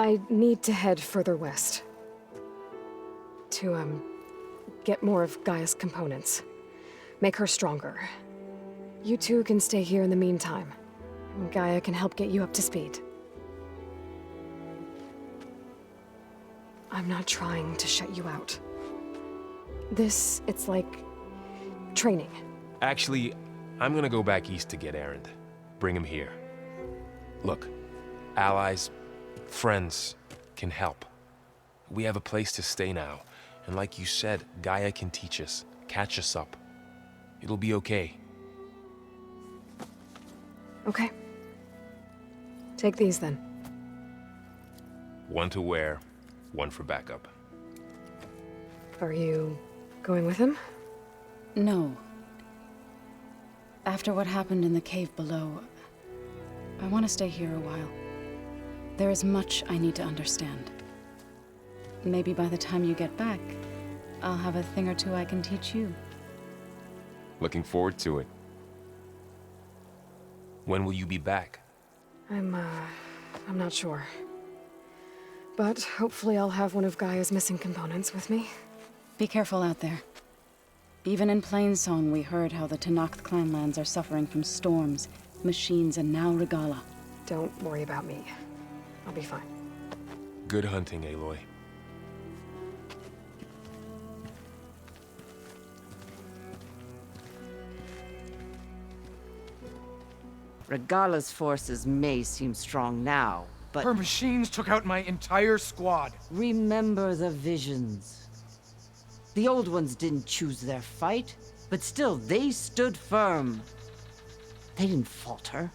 I need to head further west. To, get more of Gaia's components. Make her stronger. You two can stay here in the meantime. Gaia can help get you up to speed. I'm not trying to shut you out. It's like... training. Actually, I'm gonna go back east to get Erend. Bring him here. Look, allies, friends can help. We have a place to stay now, and like you said, Gaia can teach us, catch us up. It'll be okay. Okay. Take these then. One to wear, one for backup. Are you going with him? No. After what happened in the cave below, I want to stay here a while. There is much I need to understand. Maybe by the time you get back, I'll have a thing or two I can teach you. Looking forward to it. When will you be back? I'm not sure. But hopefully I'll have one of Gaia's missing components with me. Be careful out there. Even in Plainsong, we heard how the Tenakth clanlands are suffering from storms, machines, and now Regalla. Don't worry about me. I'll be fine. Good hunting, Aloy. Regalla's forces may seem strong now, but Her machines took out my entire squad. remember the visions. The old ones didn't choose their fight, but still, they stood firm. They didn't falter.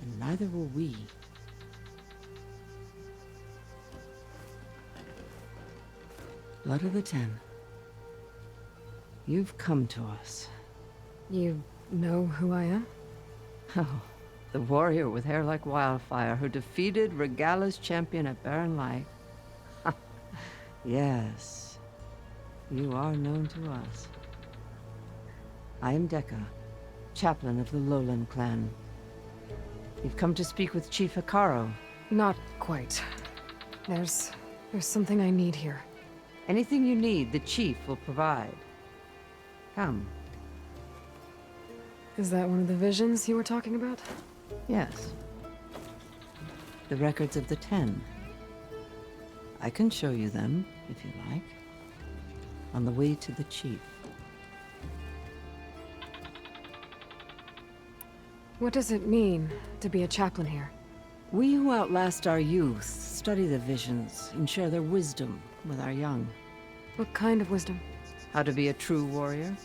And neither will we. Blood of the Ten. You've come to us. You know who I am? Oh, the warrior with hair like wildfire who defeated Regalla's champion at Barren Light. Yes, you are known to us. I am Dekka, chaplain of the Lowland clan. You've come to speak with Chief Hekarro. Not quite. There's something I need here. Anything you need, the chief will provide. Come. Is that one of the visions you were talking about? Yes. The records of the Ten. I can show you them, if you like. On the way to the chief. What does it mean to be a chaplain here? We who outlast our youth study the visions and share their wisdom with our young. What kind of wisdom? How to be a true warrior.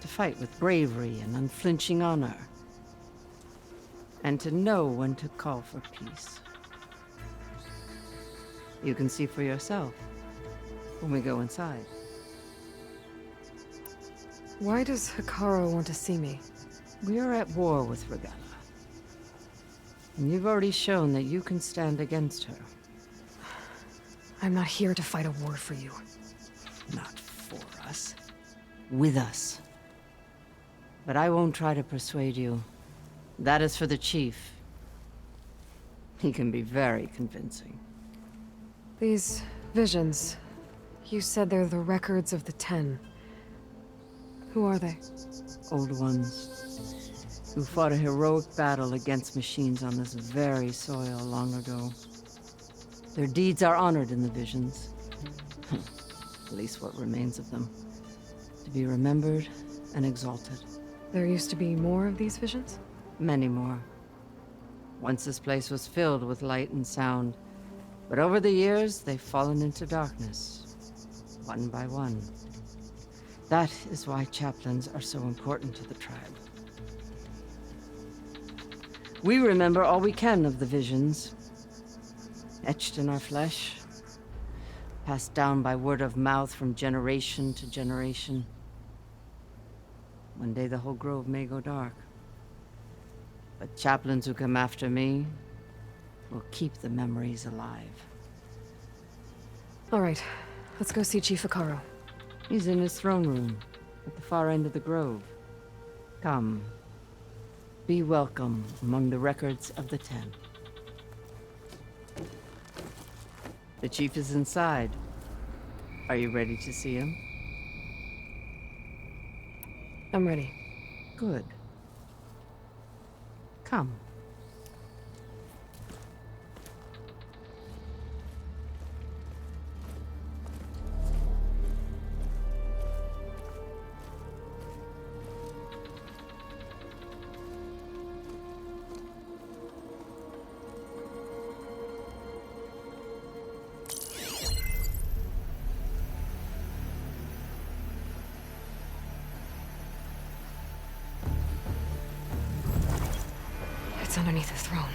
To fight with bravery and unflinching honor. And to know when to call for peace. You can see for yourself when we go inside. Why does Hekarro want to see me? We are at war with Regalla. And you've already shown that you can stand against her. I'm not here to fight a war for you. Not for us. With us. But I won't try to persuade you. That is for the chief. He can be very convincing. These visions, you said they're the records of the Ten. Who are they? Old ones, who fought a heroic battle against machines on this very soil long ago. Their deeds are honored in the visions. At least what remains of them. To be remembered and exalted. There used to be more of these visions? Many more. Once this place was filled with light and sound, but over the years, they've fallen into darkness, one by one. That is why chaplains are so important to the tribe. We remember all we can of the visions, etched in our flesh, passed down by word of mouth from generation to generation. One day the whole grove may go dark. But chaplains who come after me will keep the memories alive. All right, let's go see Chief Hekarro. He's in his throne room, at the far end of the grove. Come. Be welcome among the records of the Ten. The chief is inside. Are you ready to see him? I'm ready. Good. Come. It's underneath the throne.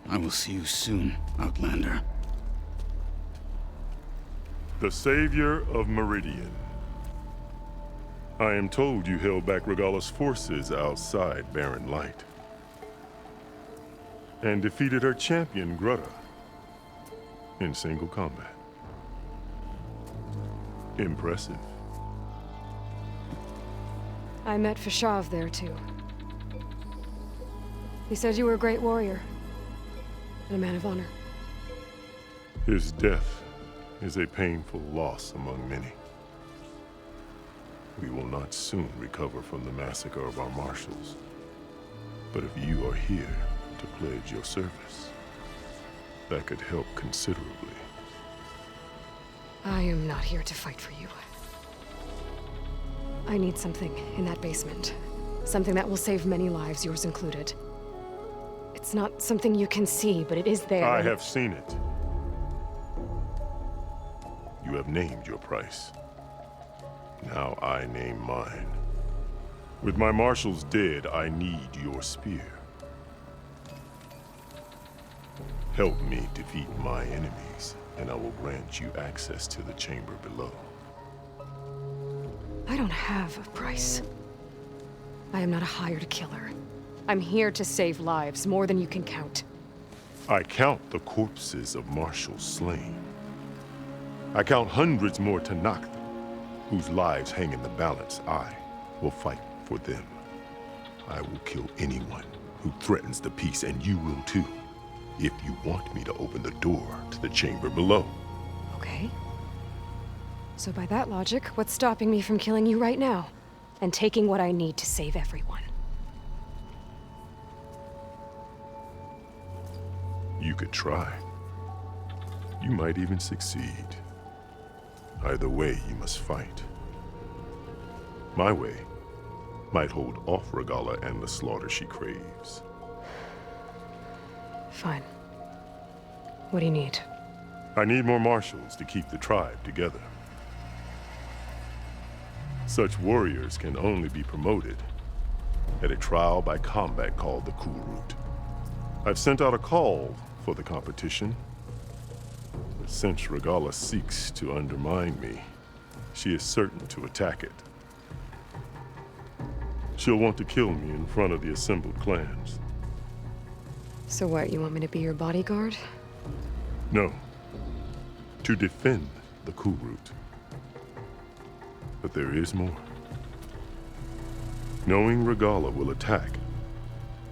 I will see you soon, Outlander. The savior of Meridian. I am told you held back Regalla's forces outside Barren Light. And defeated her champion, Grudda, in single combat. Impressive. I met Fashav there, too. He said you were a great warrior. And a man of honor. His death is a painful loss among many. We will not soon recover from the massacre of our marshals. But if you are here to pledge your service, that could help considerably. I am not here to fight for you. I need something in that basement. Something that will save many lives, yours included. It's not something you can see, but it is there. I have seen it. You have named your price. Now I name mine. With my marshals dead, I need your spear. Help me defeat my enemies, and I will grant you access to the chamber below. I don't have a price. I am not a hired killer. I'm here to save lives, more than you can count. I count the corpses of marshals slain. I count hundreds more to knock them, whose lives hang in the balance. I will fight for them. I will kill anyone who threatens the peace, and you will too, if you want me to open the door to the chamber below. Okay. So by that logic, what's stopping me from killing you right now? And taking what I need to save everyone? You could try. You might even succeed. Either way, you must fight. My way might hold off Regalla and the slaughter she craves. Fine. What do you need? I need more marshals to keep the tribe together. Such warriors can only be promoted at a trial by combat called the Kulrut. I've sent out a call for the competition, but since Regalla seeks to undermine me, she is certain to attack it. She'll want to kill me in front of the assembled clans. So what, you want me to be your bodyguard? No, to defend the Kulrut. But there is more. Knowing Regalla will attack,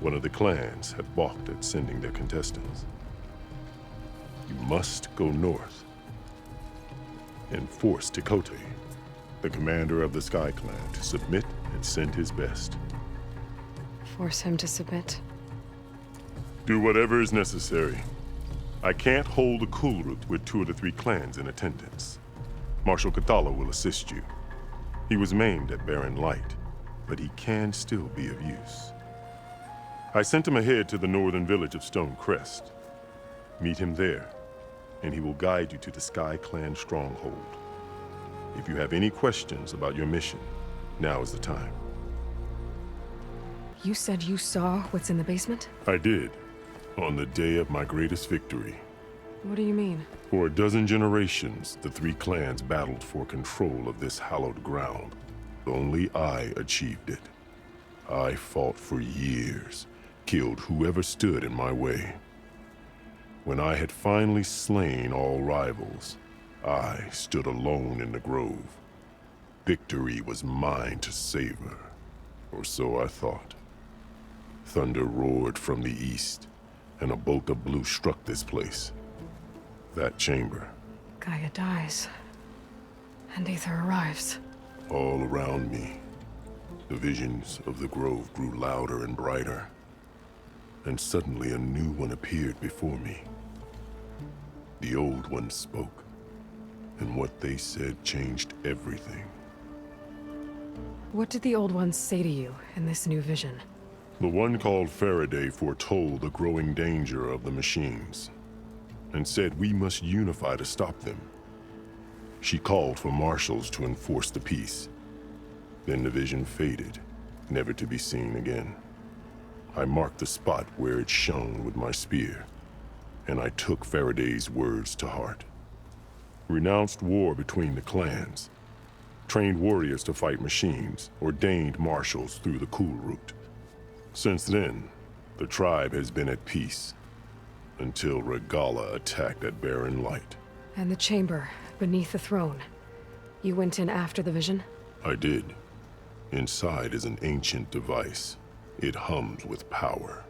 one of the clans had balked at sending their contestants. You must go north and force Tekote, the commander of the Sky Clan, to submit and send his best. Force him to submit? Do whatever is necessary. I can't hold the Kulrut with 2 of the 3 clans in attendance. Marshal Kathala will assist you. He was maimed at Barren Light, but he can still be of use. I sent him ahead to the northern village of Stone Crest. Meet him there, and he will guide you to the Sky Clan stronghold. If you have any questions about your mission, now is the time. You said you saw what's in the basement? I did, on the day of my greatest victory. What do you mean? For a dozen generations, the 3 clans battled for control of this hallowed ground. Only I achieved it. I fought for years, killed whoever stood in my way. When I had finally slain all rivals, I stood alone in the grove. Victory was mine to savor. Or so I thought. Thunder roared from the east, and a bolt of blue struck this place. That chamber. Gaia dies. And Aether arrives. All around me, the visions of the grove grew louder and brighter. And suddenly a new one appeared before me. The old one spoke, and what they said changed everything. What did the old ones say to you in this new vision? The one called Faraday foretold the growing danger of the machines, and said we must unify to stop them. She called for marshals to enforce the peace. Then the vision faded, never to be seen again. I marked the spot where it shone with my spear, and I took Faraday's words to heart. Renounced war between the clans, trained warriors to fight machines, ordained marshals through the cool route. Since then, the tribe has been at peace, until Regalla attacked at Barren Light. And the chamber, beneath the throne. You went in after the vision? I did. Inside is an ancient device. It hums with power.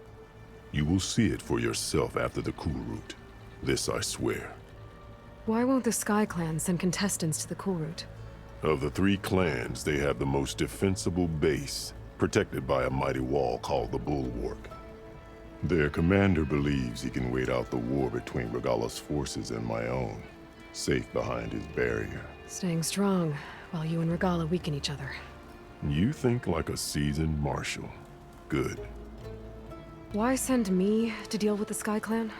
You will see it for yourself after the cool route. This I swear. Why won't the Sky Clan send contestants to the cool route? Of the 3 clans, they have the most defensible base, protected by a mighty wall called the Bulwark. Their commander believes he can wait out the war between Regalla's forces and my own, safe behind his barrier. Staying strong, while you and Regalla weaken each other. You think like a seasoned marshal. Good. Why send me to deal with the Sky Clan?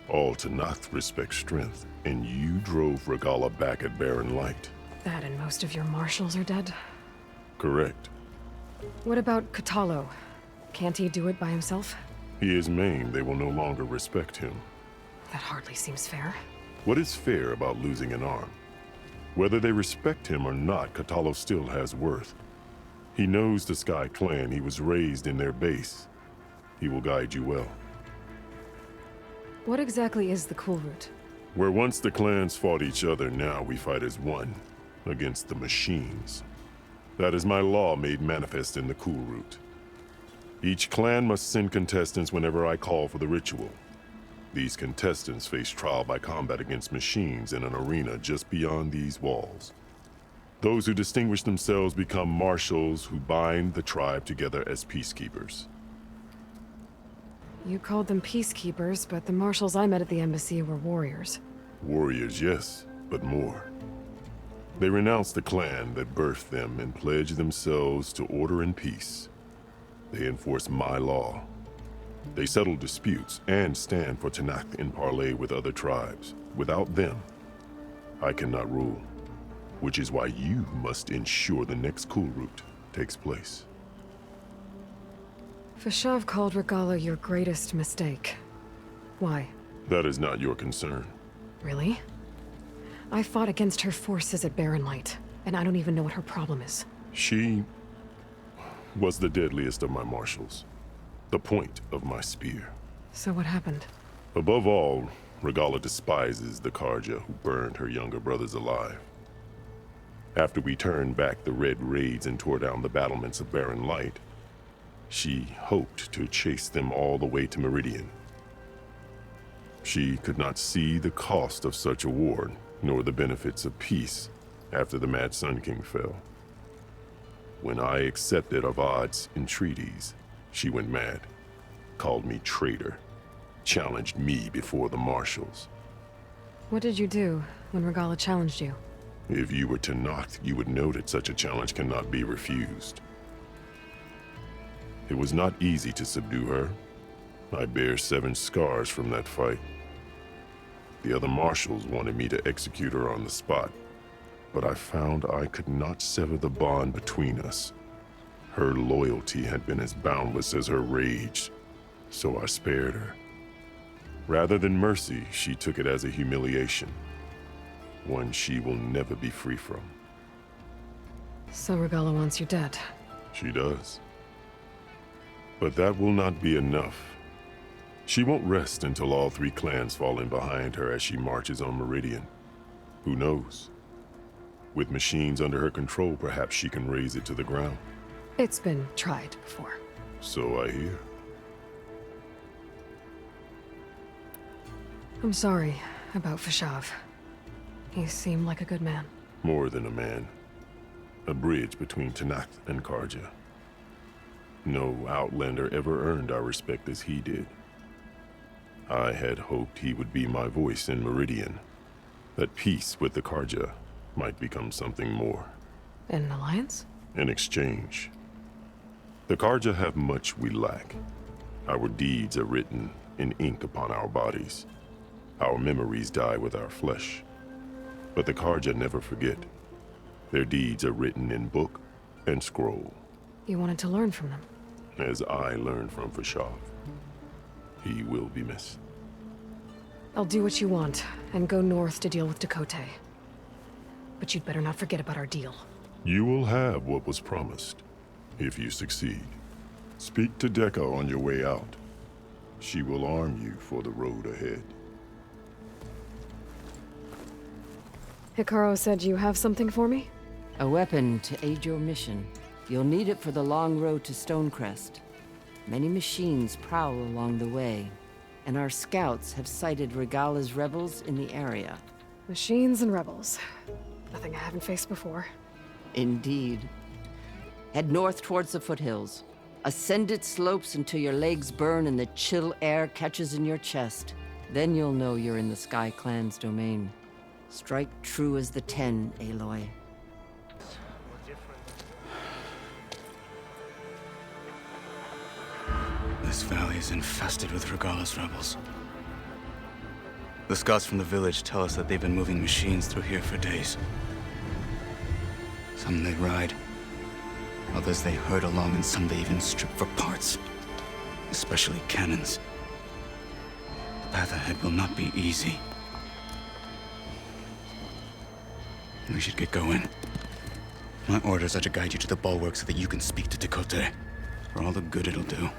All Tanath respect strength, and you drove Regalla back at Barren Light. That and most of your marshals are dead. Correct. What about Kotallo? Can't he do it by himself? He is maimed, they will no longer respect him. That hardly seems fair. What is fair about losing an arm? Whether they respect him or not, Kotallo still has worth. He knows the Sky Clan, he was raised in their base. He will guide you well. What exactly is the cool route? Where once the clans fought each other, now we fight as one, against the machines. That is my law made manifest in the cool route. Each clan must send contestants whenever I call for the ritual. These contestants face trial by combat against machines in an arena just beyond these walls. Those who distinguish themselves become marshals who bind the tribe together as peacekeepers. You called them peacekeepers, but the marshals I met at the embassy were warriors. Warriors, yes, but more. They renounce the clan that birthed them and pledge themselves to order and peace. They enforce my law. They settle disputes and stand for Tanath in parley with other tribes. Without them, I cannot rule. Which is why you must ensure the next cool route takes place. Fashav called Regalla your greatest mistake. Why? That is not your concern. Really? I fought against her forces at Barren Light, and I don't even know what her problem is. She was the deadliest of my marshals. The point of my spear. So what happened? Above all, Regalla despises the Karja who burned her younger brothers alive. After we turned back the Red Raids and tore down the battlements of Barren Light, she hoped to chase them all the way to Meridian. She could not see the cost of such a war, nor the benefits of peace after the Mad Sun King fell. When I accepted Avad's entreaties, she went mad, called me traitor, challenged me before the marshals. What did you do when Regalla challenged you? If you were Tanath, you would know that such a challenge cannot be refused. It was not easy to subdue her. I bear 7 scars from that fight. The other marshals wanted me to execute her on the spot, but I found I could not sever the bond between us. Her loyalty had been as boundless as her rage, so I spared her. Rather than mercy, she took it as a humiliation, one she will never be free from. So Regalla wants you dead. She does. But that will not be enough. She won't rest until all 3 clans fall in behind her as she marches on Meridian. Who knows? With machines under her control, perhaps she can raze it to the ground. It's been tried before. So I hear. I'm sorry about Fashav. He seemed like a good man. More than a man. A bridge between Tenakth and Karja. No Outlander ever earned our respect as he did. I had hoped he would be my voice in Meridian. That peace with the Karja might become something more. An alliance? In exchange. The Karja have much we lack. Our deeds are written in ink upon our bodies. Our memories die with our flesh. But the Karja never forget. Their deeds are written in book and scroll. You wanted to learn from them. As I learned from Fashav. He will be missed. I'll do what you want, and go north to deal with Dakotay. But you'd better not forget about our deal. You will have what was promised, if you succeed. Speak to Dekka on your way out. She will arm you for the road ahead. Hikaru said you have something for me? A weapon to aid your mission. You'll need it for the long road to Stonecrest. Many machines prowl along the way, and our scouts have sighted Regalla's rebels in the area. Machines and rebels. Nothing I haven't faced before. Indeed. Head north towards the foothills. Ascend its slopes until your legs burn and the chill air catches in your chest. Then you'll know you're in the Sky Clan's domain. Strike true as the Ten, Aloy. This valley is infested with Regalla's rebels. The scouts from the village tell us that they've been moving machines through here for days. Some they ride, others they herd along, and some they even strip for parts. Especially cannons. The path ahead will not be easy. We should get going. My orders are to guide you to the bulwark so that you can speak to Dakotay. For all the good it'll do.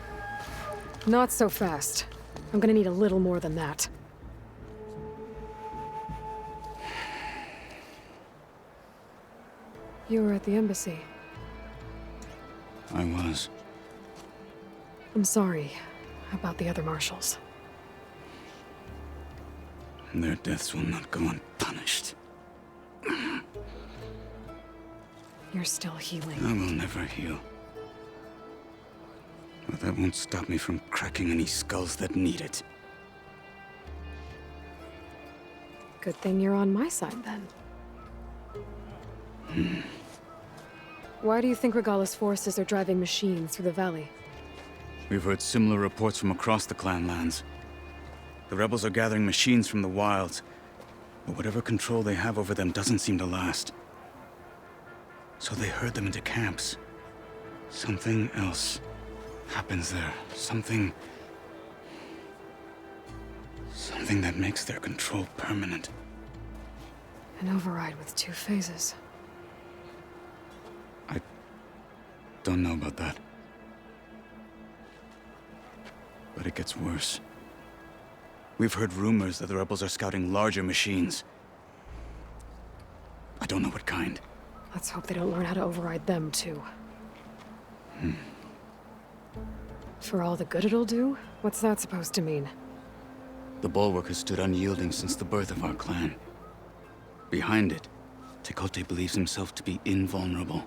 Not so fast. I'm gonna need a little more than that. You were at the embassy. I was. I'm sorry about the other marshals. Their deaths will not go unpunished. You're still healing. I will never heal. But that won't stop me from cracking any skulls that need it. Good thing you're on my side, then. Why do you think Regalla's forces are driving machines through the valley? We've heard similar reports from across the clan lands. The rebels are gathering machines from the wilds, but whatever control they have over them doesn't seem to last. So they herd them into camps. Something else happens there. Something that makes their control permanent. An override with 2 phases. I don't know about that. But it gets worse. We've heard rumors that the rebels are scouting larger machines. I don't know what kind. Let's hope they don't learn how to override them, too. For all the good it'll do? What's that supposed to mean? The bulwark has stood unyielding since the birth of our clan. Behind it, Dakotay believes himself to be invulnerable.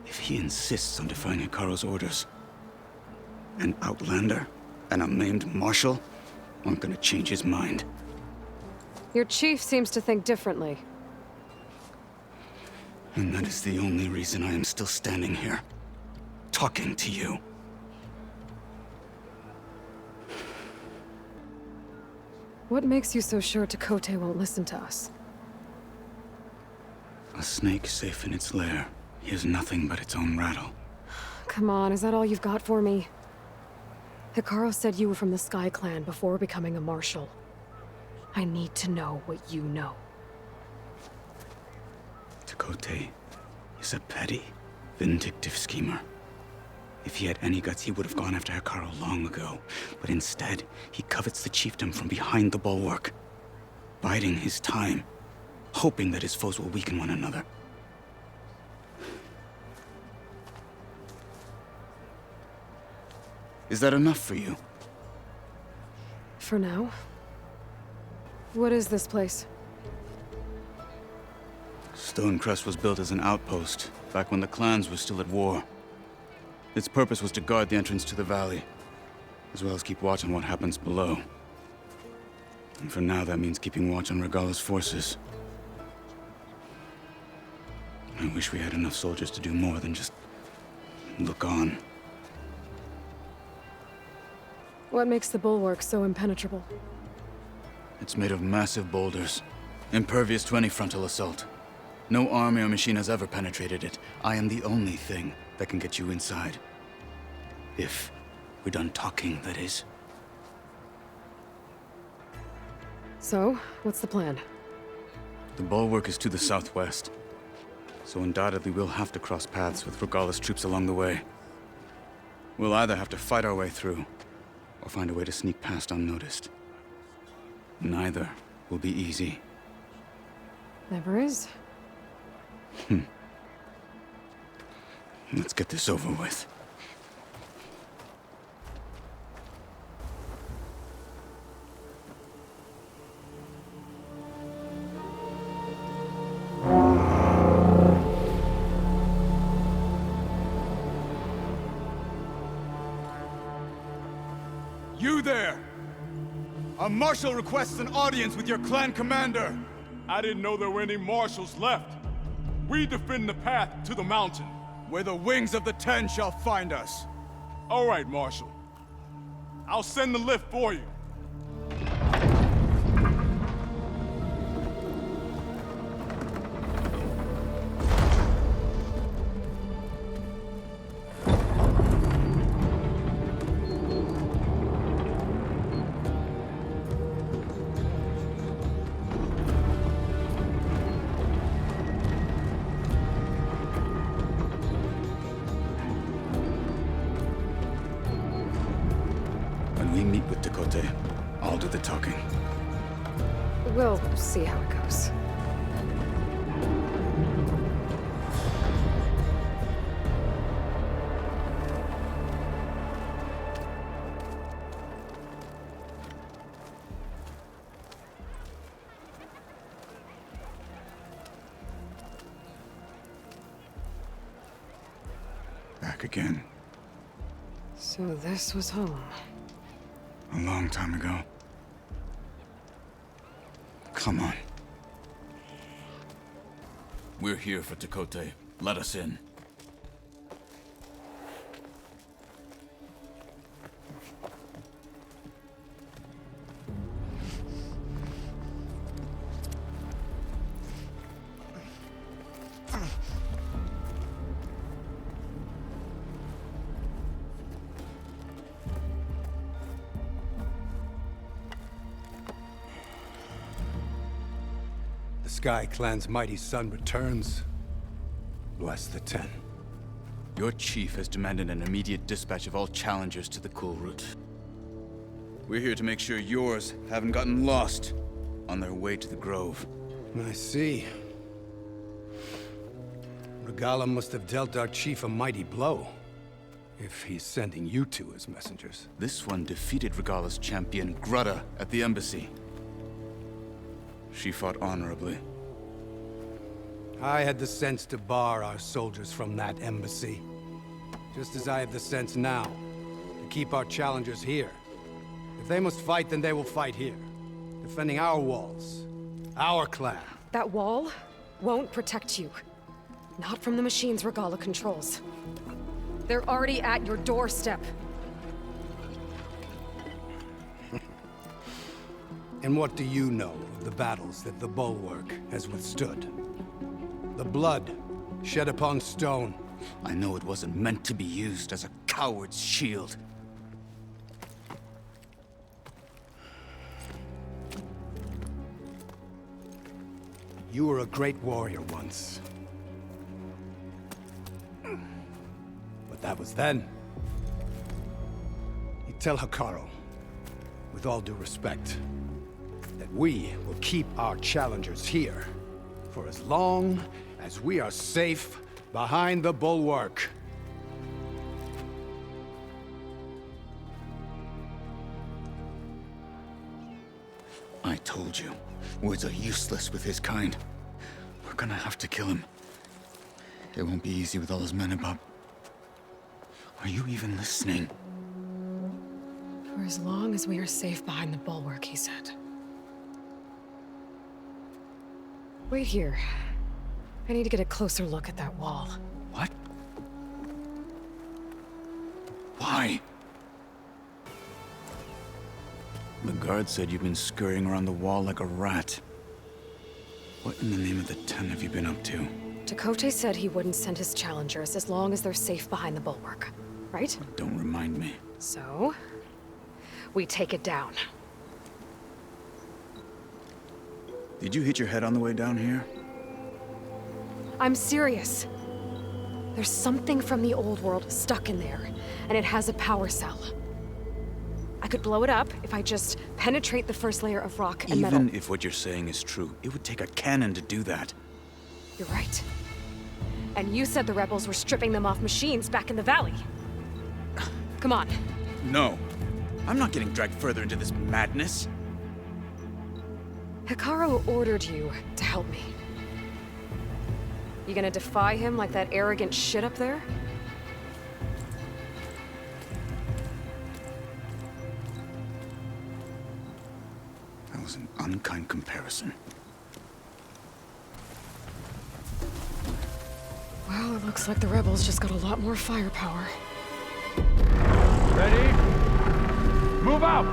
If he insists on defying Hikaru's orders, an outlander, an unnamed marshal, aren't gonna change his mind. Your chief seems to think differently. And that is the only reason I am still standing here, talking to you. What makes you so sure Dakotay won't listen to us? A snake safe in its lair hears nothing but its own rattle. Come on, is that all you've got for me? Hikaru said you were from the Sky Clan before becoming a marshal. I need to know what you know. Dakotay is a petty, vindictive schemer. If he had any guts, he would have gone after Hikaru long ago. But instead, he covets the chiefdom from behind the bulwark, biding his time, hoping that his foes will weaken one another. Is that enough for you? For now. What is this place? Stonecrest was built as an outpost, back when the clans were still at war. Its purpose was to guard the entrance to the valley, as well as keep watch on what happens below. And for now, that means keeping watch on Regalla's forces. I wish we had enough soldiers to do more than just look on. What makes the bulwark so impenetrable? It's made of massive boulders, impervious to any frontal assault. No army or machine has ever penetrated it. I am the only thing that can get you inside. If we're done talking, that is. So, what's the plan? The bulwark is to the southwest, so undoubtedly we'll have to cross paths with Regalla's troops along the way. We'll either have to fight our way through, or find a way to sneak past unnoticed. Neither will be easy. Never is. Let's get this over with. You there! A marshal requests an audience with your clan commander! I didn't know there were any marshals left. We defend the path to the mountain. Where the wings of the Ten shall find us. All right, Marshal. I'll send the lift for you. When we meet with Tekotteh, I'll do the talking. We'll see how it goes. Back again. So this was home. A long time ago. Come on. We're here for Tekotteh. Let us in. The Sky Clan's mighty son returns. Bless the Ten. Your chief has demanded an immediate dispatch of all challengers to the Kulrut. We're here to make sure yours haven't gotten lost on their way to the Grove. I see. Regalla must have dealt our chief a mighty blow, if he's sending you two as messengers. This one defeated Regalla's champion, Grudda, at the embassy. She fought honorably. I had the sense to bar our soldiers from that embassy. Just as I have the sense now, to keep our challengers here. If they must fight, then they will fight here. Defending our walls. Our clan. That wall won't protect you. Not from the machines Regalla controls. They're already at your doorstep. And what do you know of the battles that the Bulwark has withstood? The blood shed upon stone. I know it wasn't meant to be used as a coward's shield. You were a great warrior once. But that was then. You tell Hekarro, with all due respect, that we will keep our challengers here for as long as we are safe behind the Bulwark. told you, words are useless with his kind. We're gonna have to kill him. It won't be easy with all his men about. Are you even listening? For as long as we are safe behind the bulwark, he said. Wait here. I need to get a closer look at that wall. What? Why? The guard said you've been scurrying around the wall like a rat. What in the name of the Ten have you been up to? Tekote said he wouldn't send his challengers as long as they're safe behind the bulwark, right? Don't remind me. So, we take it down. Did you hit your head on the way down here? I'm serious. There's something from the old world stuck in there, and it has a power cell. I could blow it up if I just penetrate the first layer of rock and metal. Even if what you're saying is true, it would take a cannon to do that. You're right. And you said the rebels were stripping them off machines back in the valley. Come on. No. I'm not getting dragged further into this madness. Hekarro ordered you to help me. You gonna defy him like that arrogant shit up there? That was an unkind comparison. Well, it looks like the rebels just got a lot more firepower. Ready? Move out!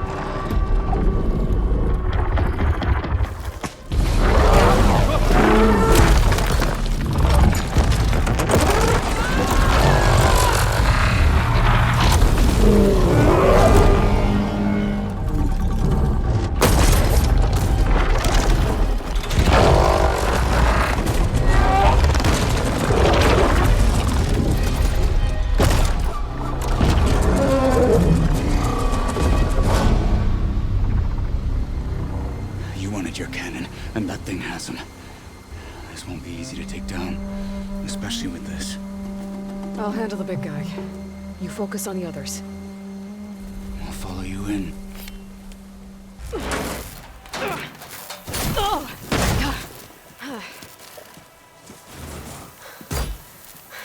Your cannon, and that thing has him. This won't be easy to take down, especially with this. I'll handle the big guy. You focus on the others. I'll follow you in.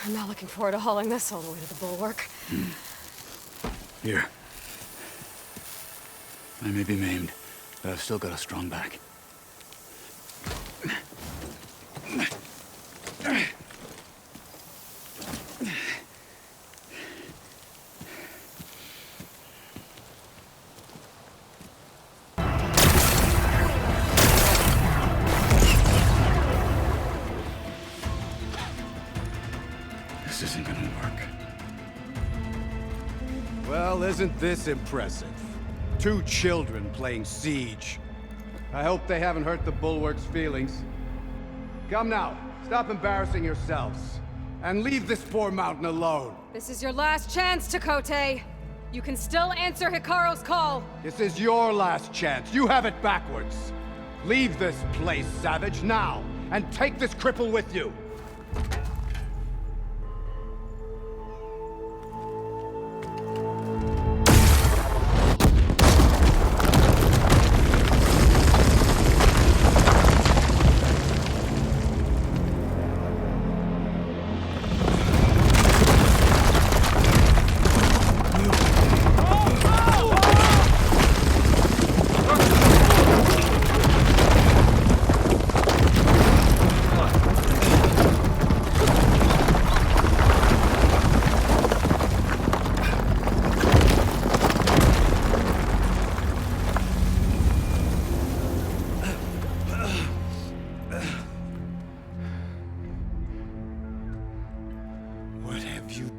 I'm not looking forward to hauling this all the way to the bulwark. Here. I may be maimed, but I've still got a strong back. This isn't gonna work. Well, isn't this impressive? 2 children playing siege. I hope they haven't hurt the bulwark's feelings. Come now, stop embarrassing yourselves. And leave this poor mountain alone. This is your last chance, Tekote. You can still answer Hekarro's call. This is your last chance. You have it backwards. Leave this place, Savage, now, and take this cripple with you.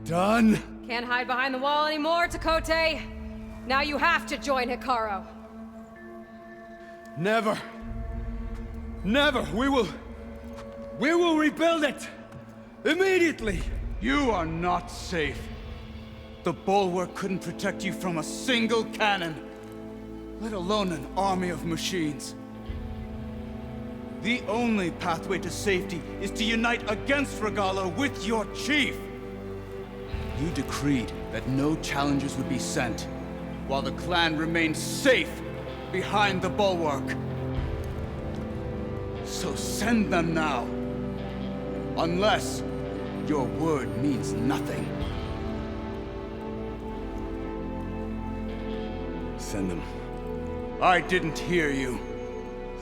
Done? Can't hide behind the wall anymore, Tekote. Now you have to join Hekarro. Never. Never. We will rebuild it. Immediately. You are not safe. The bulwark couldn't protect you from a single cannon, let alone an army of machines. The only pathway to safety is to unite against Regalla with your chief. You decreed that no challengers would be sent, while the clan remained safe behind the bulwark. So send them now. Unless your word means nothing. Send them. I didn't hear you.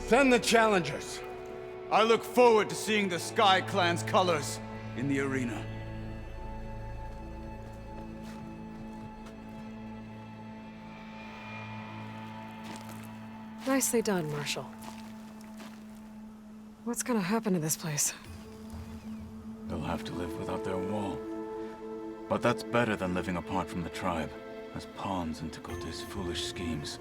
Send the challengers. I look forward to seeing the Sky Clan's colors in the arena. Nicely done, Marshal. What's gonna happen to this place? They'll have to live without their wall. But that's better than living apart from the tribe, as pawns in Tekote's foolish schemes.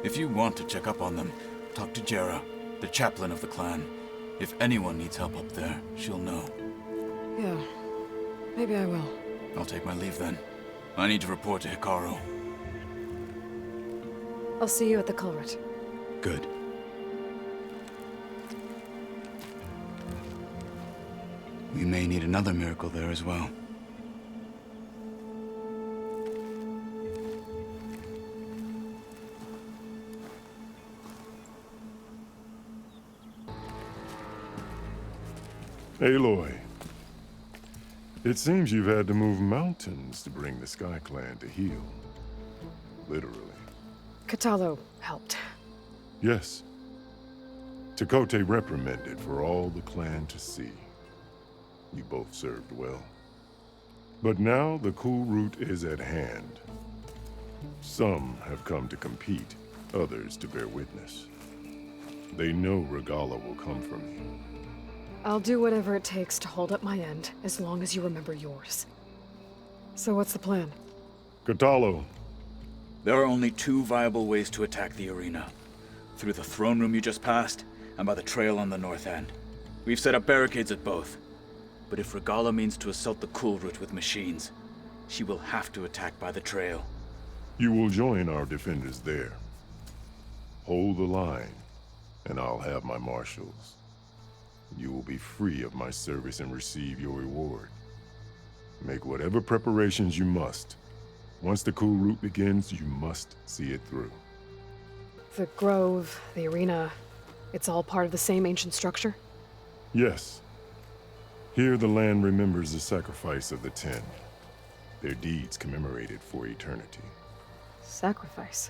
If you want to check up on them, talk to Jera, the chaplain of the clan. If anyone needs help up there, she'll know. Yeah, maybe I will. I'll take my leave then. I need to report to Hikaru. I'll see you at the culvert. Good. We may need another miracle there as well. Aloy, it seems you've had to move mountains to bring the Sky Clan to heel. Literally. Kotallo helped. Yes. Tekote reprimanded for all the clan to see. You both served well. But now the Kulrut is at hand. Some have come to compete, others to bear witness. They know Regalla will come for me. I'll do whatever it takes to hold up my end, as long as you remember yours. So what's the plan? Kotallo. There are only two viable ways to attack the arena. Through the throne room you just passed, and by the trail on the north end. We've set up barricades at both. But if Regalla means to assault the Kulrut with machines, she will have to attack by the trail. You will join our defenders there. Hold the line, and I'll have my marshals. You will be free of my service and receive your reward. Make whatever preparations you must. Once the Kulrut begins, you must see it through. The grove, the arena, it's all part of the same ancient structure? Yes. Here the land remembers the sacrifice of the Ten. Their deeds commemorated for eternity. Sacrifice?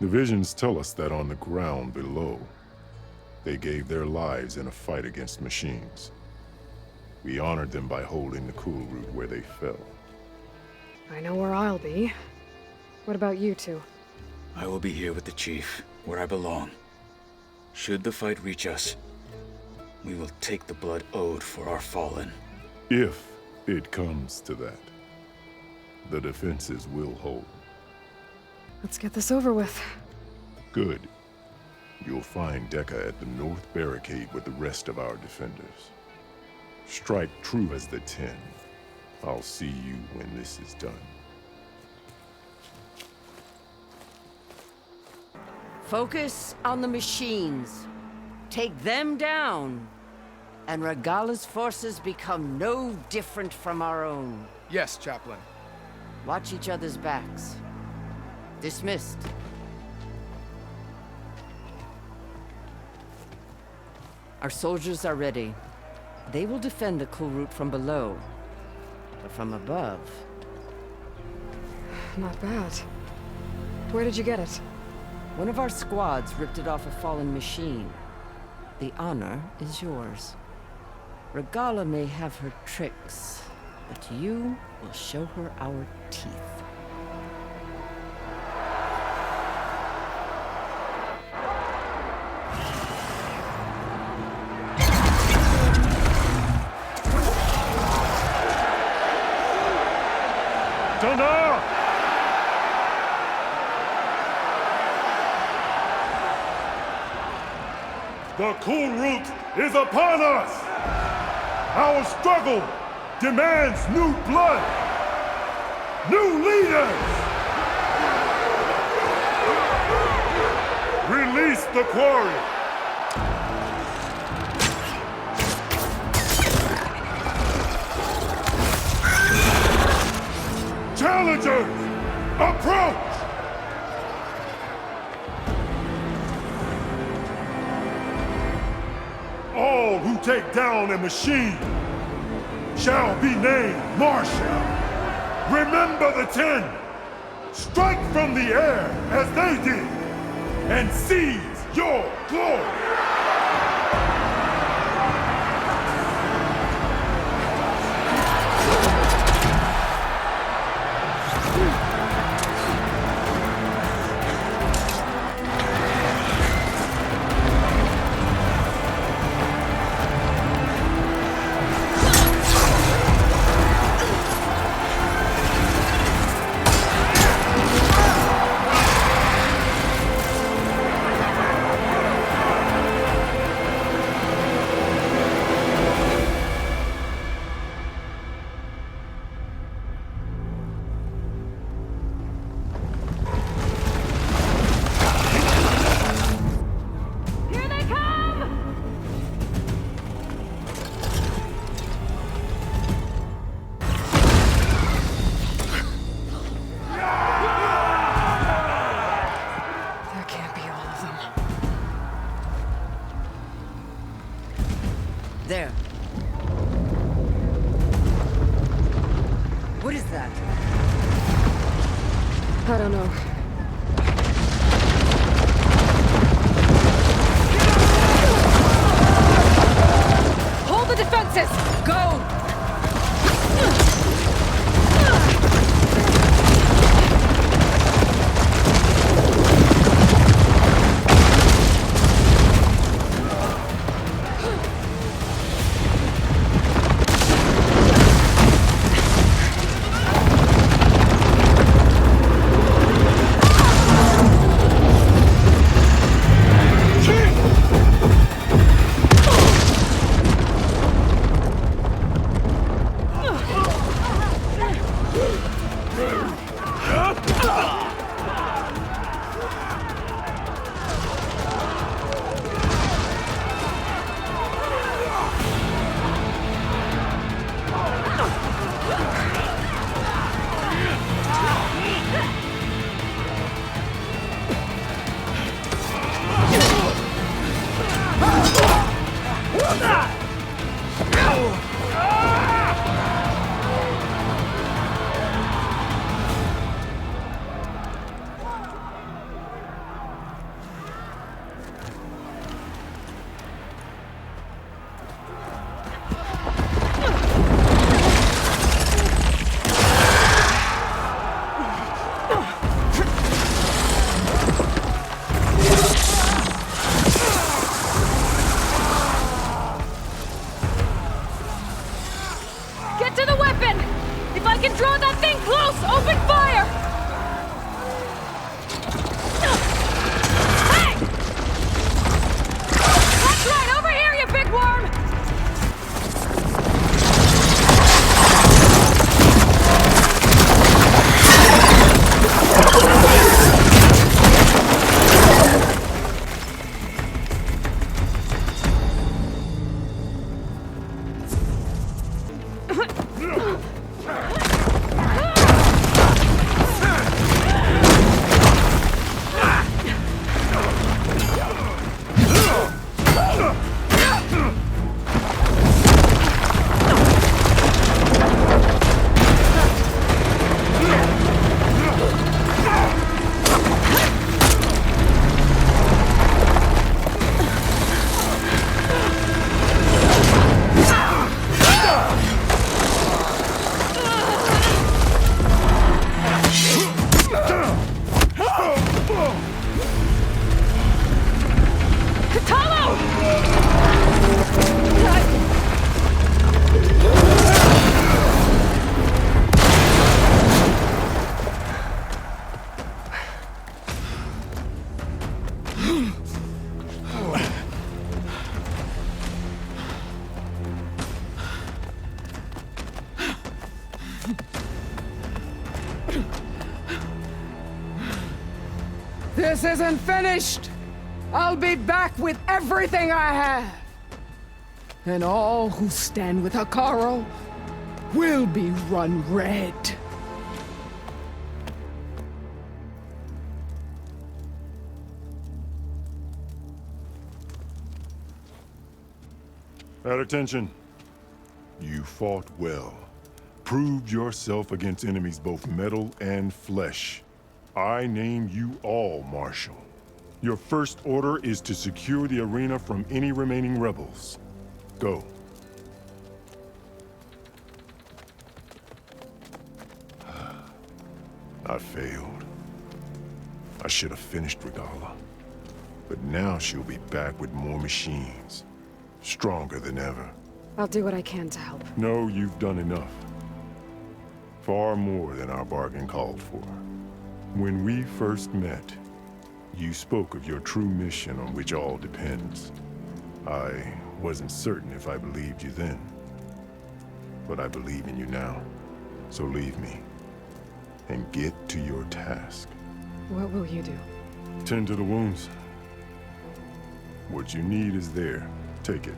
The visions tell us that on the ground below, they gave their lives in a fight against machines. We honored them by holding the Kulrut where they fell. I know where I'll be. What about you two? I will be here with the chief, where I belong. Should the fight reach us, we will take the blood owed for our fallen. If it comes to that, the defenses will hold. Let's get this over with. Good. You'll find Dekka at the north barricade with the rest of our defenders. Strike true as the Ten. I'll see you when this is done. Focus on the machines. Take them down, and Regalla's forces become no different from our own. Yes, Chaplain. Watch each other's backs. Dismissed. Our soldiers are ready. They will defend the Kulrut from below. But from above... Not bad. Where did you get it? One of our squads ripped it off a fallen machine. The honor is yours. Regalla may have her tricks, but you will show her our teeth. Tanda! The Kulrut is upon us! Our struggle demands new blood! New leaders! Release the quarry! Challengers, approach! take down a machine shall be named Marshall. Remember the 10. Strike from the air as they did, and seize your glory. There. What is that? I don't know. Hold the defenses! Go! This isn't finished! I'll be back with everything I have! And all who stand with Hekarro will be run red. At attention. You fought well. Proved yourself against enemies both metal and flesh. I name you all Marshal. Your first order is to secure the arena from any remaining rebels. Go. I failed. I should have finished Regalla. But now she'll be back with more machines. Stronger than ever. I'll do what I can to help. No, you've done enough. Far more than our bargain called for. When we first met, you spoke of your true mission on which all depends. I wasn't certain if I believed you then. But I believe in you now. So leave me. And get to your task. What will you do? Tend to the wounds. What you need is there. Take it.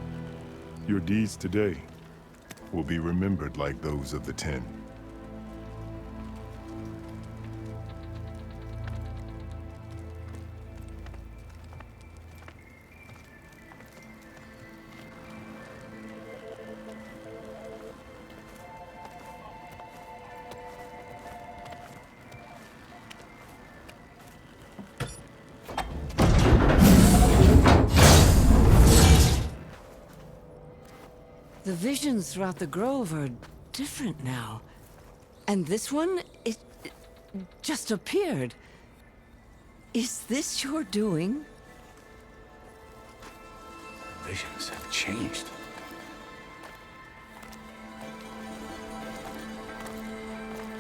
Your deeds today will be remembered like those of the Ten. The visions throughout the grove are different now. And this one, it just appeared. Is this your doing? Visions have changed.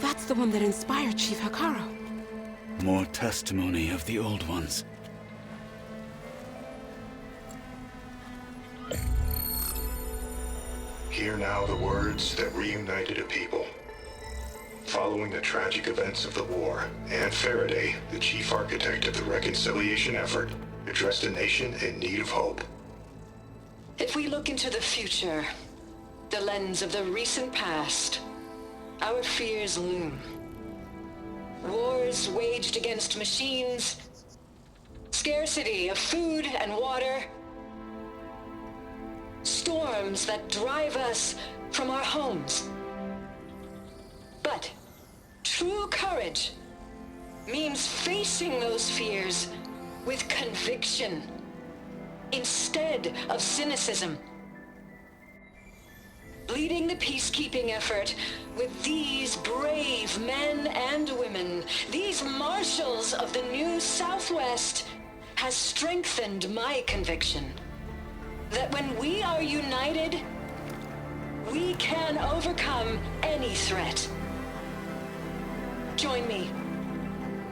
That's the one that inspired Chief Hekarro. More testimony of the old ones. Hear now the words that reunited a people. Following the tragic events of the war, Anne Faraday, the chief architect of the reconciliation effort, addressed a nation in need of hope. If we look into the future, the lens of the recent past, our fears loom. Wars waged against machines, scarcity of food and water, storms that drive us from our homes. But true courage means facing those fears with conviction instead of cynicism. Leading the peacekeeping effort with these brave men and women, these marshals of the new Southwest, has strengthened my conviction that when we are united, we can overcome any threat. Join me.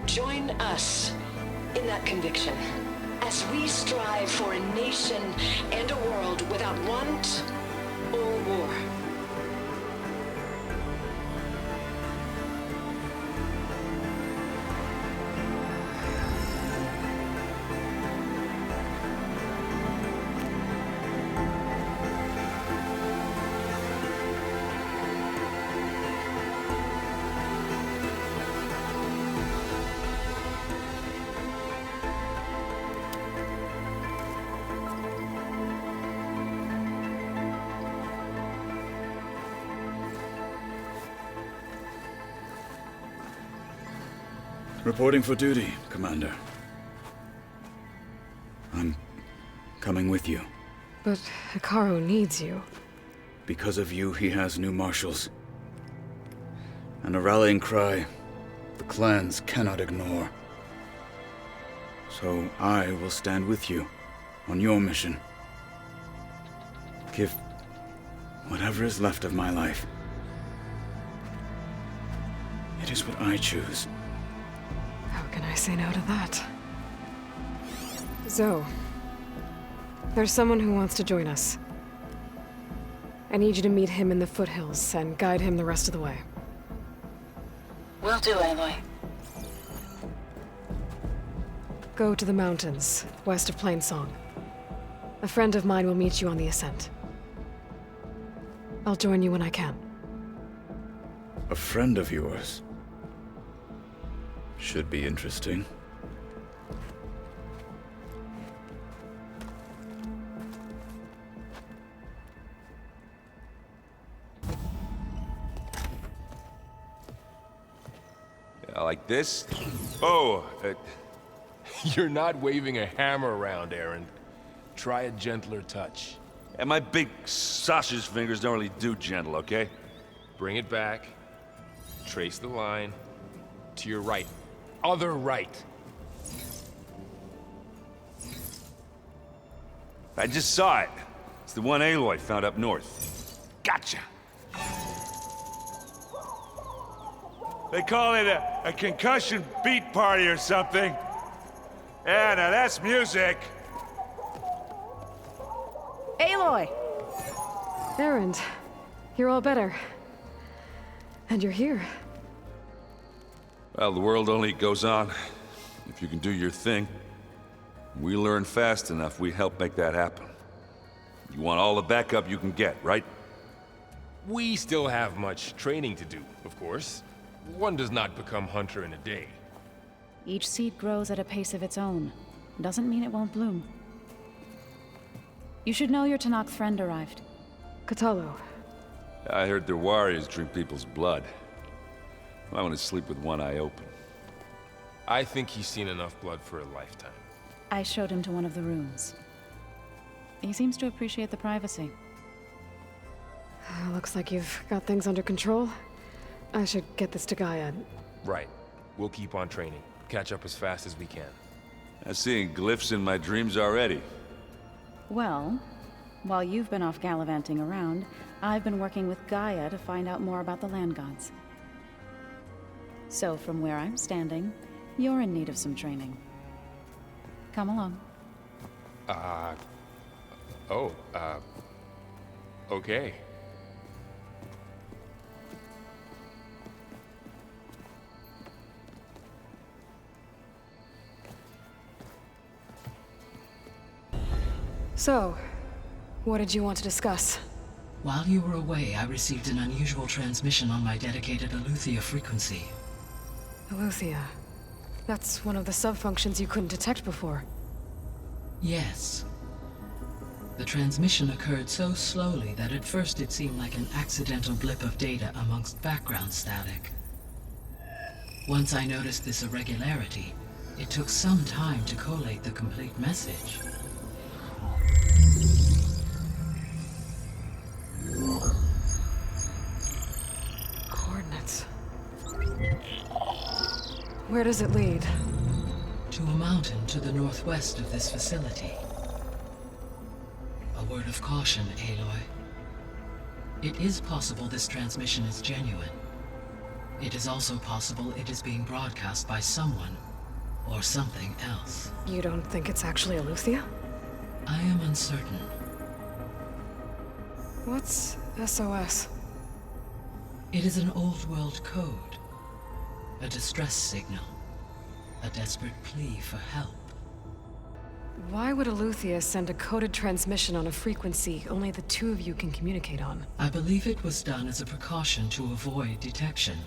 Join us in that conviction as we strive for a nation and a world without want or war. Reporting for duty, Commander. I'm coming with you. But Hekarro needs you. Because of you, he has new marshals. And a rallying cry the clans cannot ignore. So I will stand with you on your mission. Give whatever is left of my life. It is what I choose. How can I say no to that? Zoe, there's someone who wants to join us. I need you to meet him in the foothills and guide him the rest of the way. Will do, Aloy. Go to the mountains, west of Plainsong. A friend of mine will meet you on the ascent. I'll join you when I can. A friend of yours? Should be interesting. Like this? Oh, You're not waving a hammer around, Erend. Try a gentler touch. and my big sausage fingers don't really do gentle, okay? Bring it back. Trace the line. To your right. Other right. I just saw it. It's the one Aloy found up north. Gotcha! They call it a concussion beat party or something. Yeah, now that's music. Aloy! Erend, you're all better. And you're here. Well, the world only goes on if you can do your thing. We learn fast enough, we help make that happen. You want all the backup you can get, right? We still have much training to do, of course. One does not become hunter in a day. Each seed grows at a pace of its own. Doesn't mean it won't bloom. You should know your Tanakh friend arrived. Kotallo. I heard their warriors drink people's blood. I want to sleep with one eye open. I think he's seen enough blood for a lifetime. I showed him to one of the rooms. He seems to appreciate the privacy. Looks like you've got things under control. I should get this to Gaia. Right. We'll keep on training. Catch up as fast as we can. I'm seeing glyphs in my dreams already. Well, while you've been off gallivanting around, I've been working with Gaia to find out more about the land gods. So from where I'm standing, you're in need of some training. Come along. Okay. So, what did you want to discuss? While you were away, I received an unusual transmission on my dedicated Eleuthia frequency. Eleuthia. That's one of the sub-functions you couldn't detect before. Yes. The transmission occurred so slowly that at first it seemed like an accidental blip of data amongst background static. Once I noticed this irregularity, it took some time to collate the complete message. Coordinates. Where does it lead? To a mountain to the northwest of this facility. A word of caution, Aloy. It is possible this transmission is genuine. It is also possible it is being broadcast by someone or something else. You don't think it's actually Eleuthia? I am uncertain. What's SOS? It is an old world code. A distress signal. A desperate plea for help. Why would Eleuthia send a coded transmission on a frequency only the two of you can communicate on? I believe it was done as a precaution to avoid detection,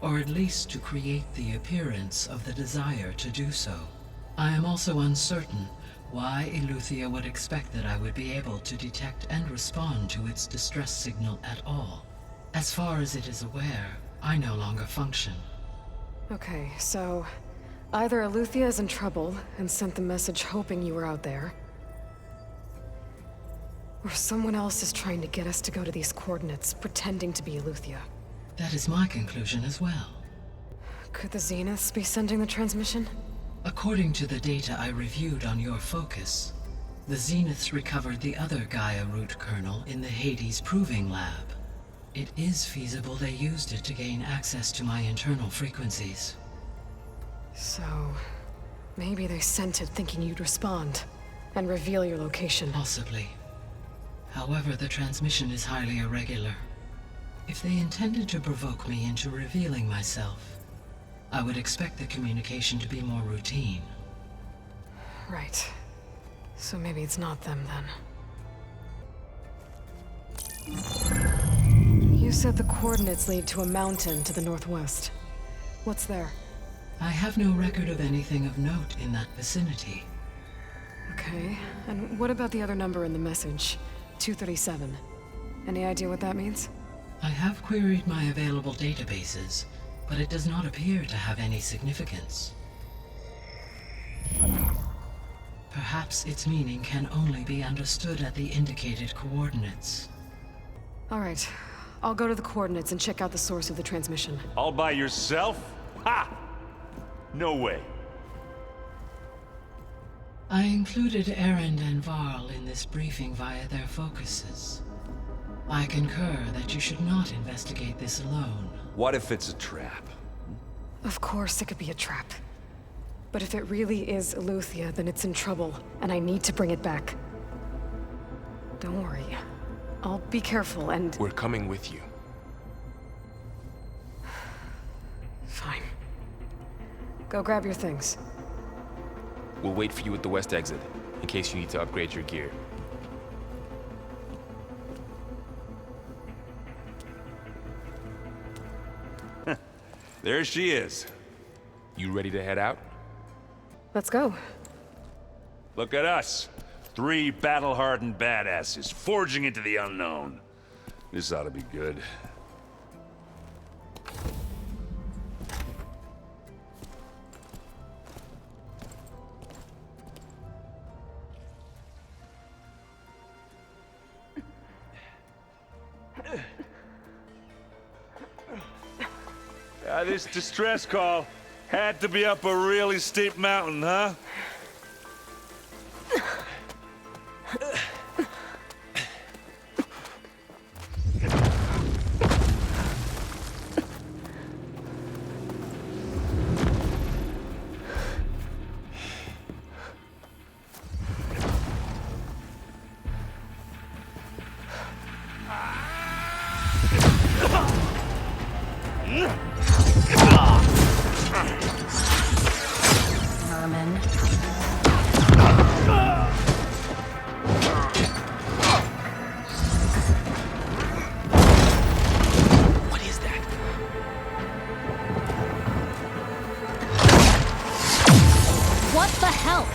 or at least to create the appearance of the desire to do so. I am also uncertain why Eleuthia would expect that I would be able to detect and respond to its distress signal at all. As far as it is aware, I no longer function. Okay, so either Eleuthia is in trouble and sent the message hoping you were out there, or someone else is trying to get us to go to these coordinates, pretending to be Eleuthia. That is my conclusion as well. Could the Zeniths be sending the transmission? According to the data I reviewed on your focus, the Zeniths recovered the other Gaia root kernel in the Hades Proving Lab. It is feasible they used it to gain access to my internal frequencies. So, maybe they sent it thinking you'd respond and reveal your location. Possibly. However, the transmission is highly irregular. If they intended to provoke me into revealing myself, I would expect the communication to be more routine. Right. So maybe it's not them then. You said the coordinates lead to a mountain to the northwest. What's there? I have no record of anything of note in that vicinity. Okay, and what about the other number in the message? 237. Any idea what that means? I have queried my available databases, but it does not appear to have any significance. Perhaps its meaning can only be understood at the indicated coordinates. All right. I'll go to the coordinates and check out the source of the transmission. All by yourself? Ha! No way. I included Erend and Varl in this briefing via their focuses. I concur that you should not investigate this alone. What if it's a trap? Of course it could be a trap. But if it really is Eleuthia, then it's in trouble, and I need to bring it back. Don't worry. I'll be careful and... We're coming with you. Fine. Go grab your things. We'll wait for you at the west exit, in case you need to upgrade your gear. There she is. You ready to head out? Let's go. Look at us. 3 battle-hardened badasses forging into the unknown. This ought to be good. This distress call had to be up a really steep mountain, huh? Merman. What is that? What the hell?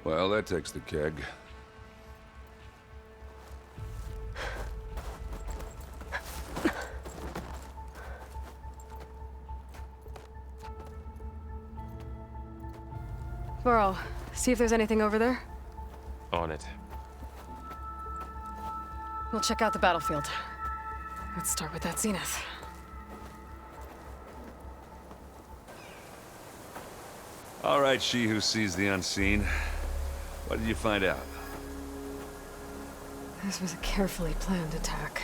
Well, that takes the keg. Varl, see if there's anything over there. On it. We'll check out the battlefield. Let's start with that Zenith. All right, she who sees the unseen. What did you find out? This was a carefully planned attack.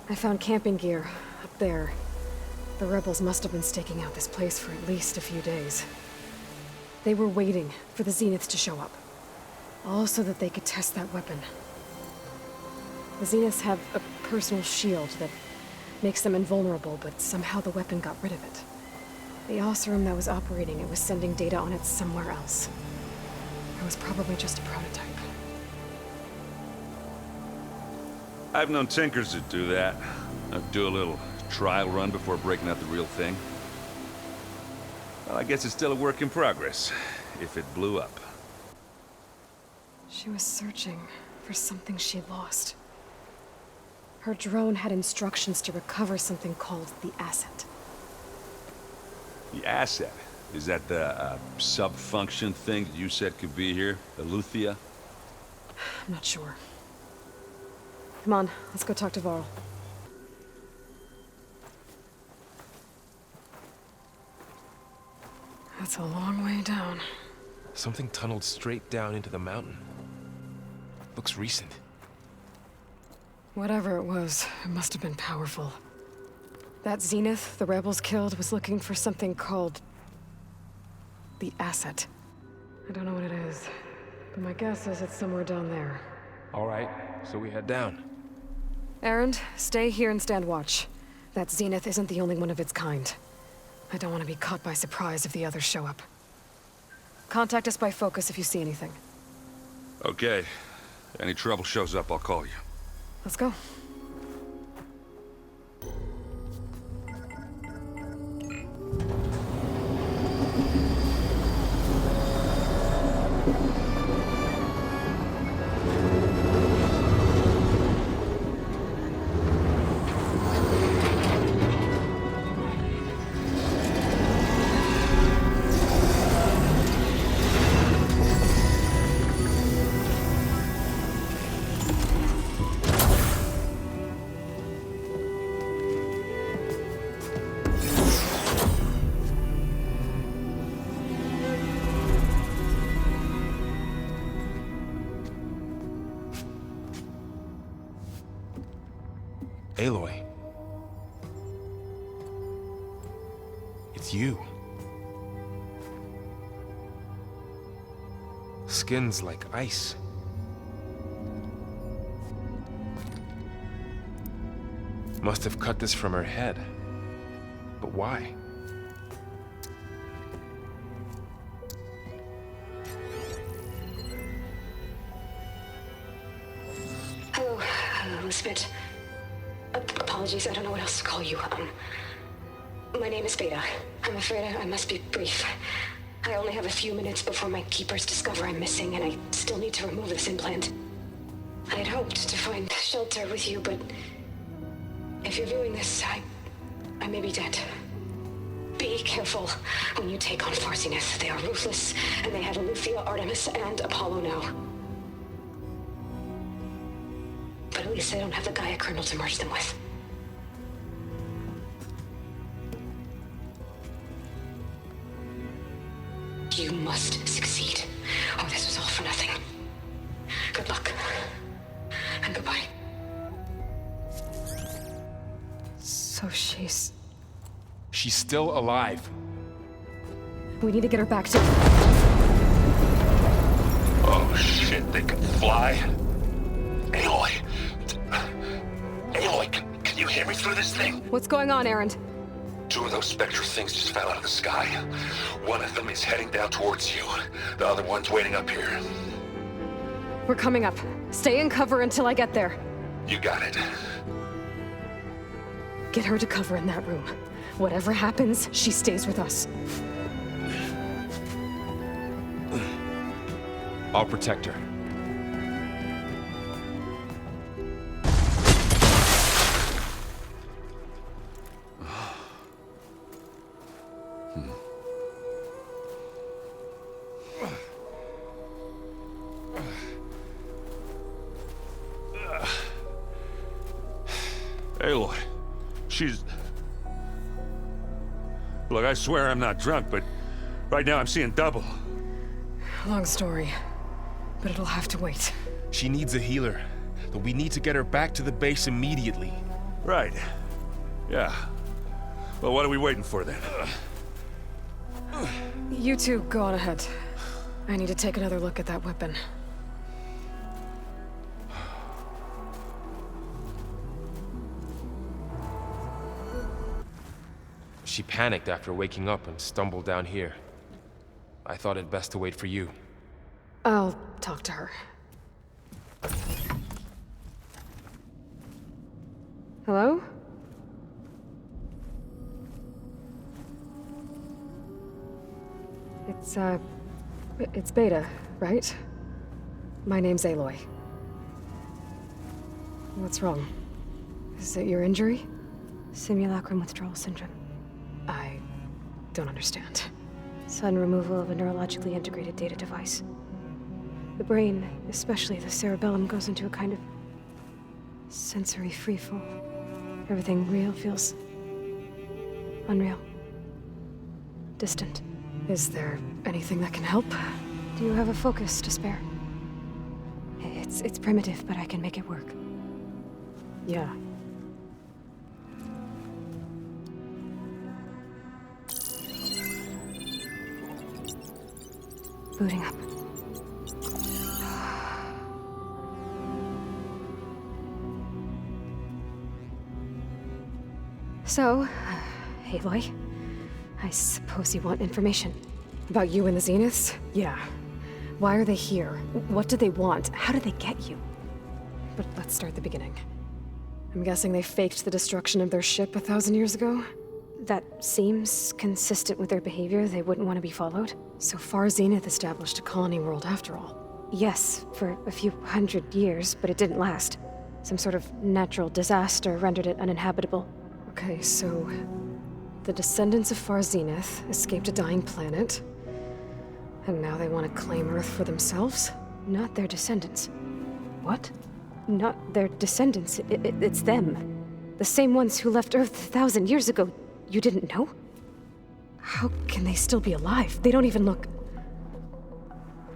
I found camping gear up there. The rebels must have been staking out this place for at least a few days. They were waiting for the Zeniths to show up. All so that they could test that weapon. The Zeniths have a personal shield that makes them invulnerable, but somehow the weapon got rid of it. The Oseram that was operating it was sending data on it somewhere else. It was probably just a prototype. I've known tinkers that do that. Do a little trial run before breaking out the real thing. Well, I guess it's still a work in progress, if it blew up. She was searching for something she lost. Her drone had instructions to recover something called the Asset. The Asset? Is that the sub-function thing that you said could be here? Eleuthia? I'm not sure. Come on, let's go talk to Varl. That's a long way down. Something tunneled straight down into the mountain. Looks recent. Whatever it was, it must have been powerful. That Zenith the rebels killed was looking for something called... the Asset. I don't know what it is, but my guess is it's somewhere down there. All right, so we head down. Erend, stay here and stand watch. That Zenith isn't the only one of its kind. I don't want to be caught by surprise if the others show up. Contact us by focus if you see anything. Okay. Any trouble shows up, I'll call you. Let's go. Aloy. It's you. Skin's like ice. Must have cut this from her head. But why? Hello, Elizabeth. Apologies, I don't know what else to call you. My name is Beta. I'm afraid I must be brief. I only have a few minutes before my keepers discover I'm missing, and I still need to remove this implant. I had hoped to find shelter with you, but if you're viewing this, I may be dead. Be careful when you take on Far Zenith. They are ruthless, and they have Eleuthia, Artemis, and Apollo now. But at least they don't have the Gaia kernel to merge them with. You must succeed, or this was all for nothing. Good luck, and goodbye. So she's still alive. We need to get her back to... Oh shit, they can fly? Aloy! Aloy, can you hear me through this thing? What's going on, Erend? 2 of those Spectre things just fell out of the sky. One of them is heading down towards you. The other one's waiting up here. We're coming up. Stay in cover until I get there. You got it. Get her to cover in that room. Whatever happens, she stays with us. I'll protect her. Aloy, she's... Look, I swear I'm not drunk, but right now I'm seeing double. Long story, but it'll have to wait. She needs a healer, but we need to get her back to the base immediately. Right. Yeah. Well, what are we waiting for then? You two go on ahead. I need to take another look at that weapon. She panicked after waking up and stumbled down here. I thought it best to wait for you. I'll talk to her. Hello? It's Beta, right? My name's Aloy. What's wrong? Is it your injury? Simulacrum withdrawal syndrome. I don't understand. Sudden removal of a neurologically integrated data device. The brain, especially the cerebellum, goes into a kind of sensory freefall. Everything real feels unreal. Distant. Is there anything that can help? Do you have a focus to spare? It's primitive, but I can make it work. Yeah. Booting up. So, Aloy, I suppose you want information. About you and the Zeniths? Yeah. Why are they here? What do they want? How did they get you? But let's start at the beginning. I'm guessing they faked the destruction of their ship 1,000 years ago? That seems consistent with their behavior. They wouldn't want to be followed. So Far Zenith established a colony world after all. Yes, for a few hundred years, but it didn't last. Some sort of natural disaster rendered it uninhabitable. Okay, so the descendants of Far Zenith escaped a dying planet, and now they want to claim Earth for themselves? Not their descendants. What? Not their descendants. It's them. The same ones who left Earth 1,000 years ago. You didn't know? How can they still be alive? They don't even look...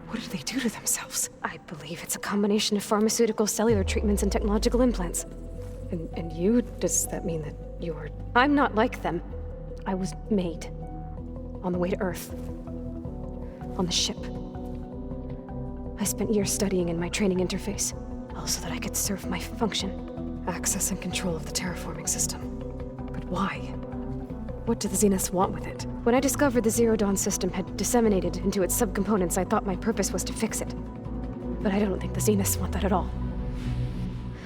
What did they do to themselves? I believe it's a combination of pharmaceutical, cellular treatments, and technological implants. And you? Does that mean that you were... I'm not like them. I was made. On the way to Earth. On the ship. I spent years studying in my training interface, all so that I could serve my function. Access and control of the terraforming system. But why? What do the Zeniths want with it? When I discovered the Zero Dawn system had disseminated into its subcomponents, I thought my purpose was to fix it. But I don't think the Zeniths want that at all.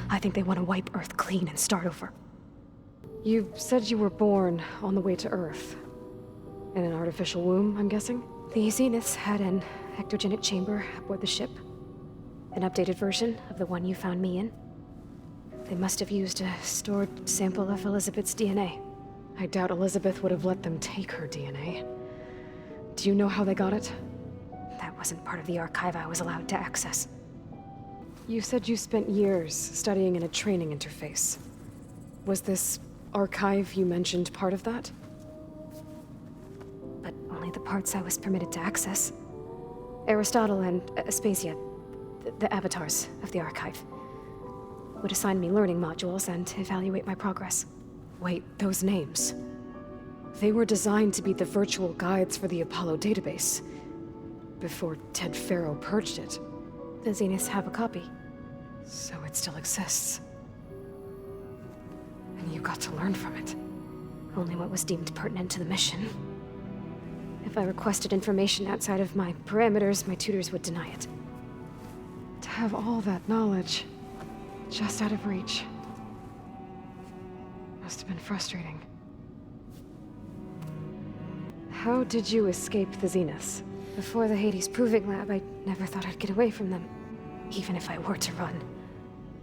I think they want to wipe Earth clean and start over. You said you were born on the way to Earth. In an artificial womb, I'm guessing? The Zeniths had an ectogenic chamber aboard the ship. An updated version of the one you found me in. They must have used a stored sample of Elizabeth's DNA. I doubt Elizabeth would have let them take her DNA. Do you know how they got it? That wasn't part of the archive I was allowed to access. You said you spent years studying in a training interface. Was this archive you mentioned part of that? But only the parts I was permitted to access. Aristotle and Aspasia, the avatars of the archive, would assign me learning modules and evaluate my progress. Wait, those names. They were designed to be the virtual guides for the Apollo database, before Ted Faro purged it. The Zeniths have a copy. So it still exists. And you got to learn from it. Only what was deemed pertinent to the mission. If I requested information outside of my parameters, my tutors would deny it. To have all that knowledge, just out of reach, must have been frustrating. How did you escape the Zeniths? Before the Hades Proving Lab, I never thought I'd get away from them. Even if I were to run,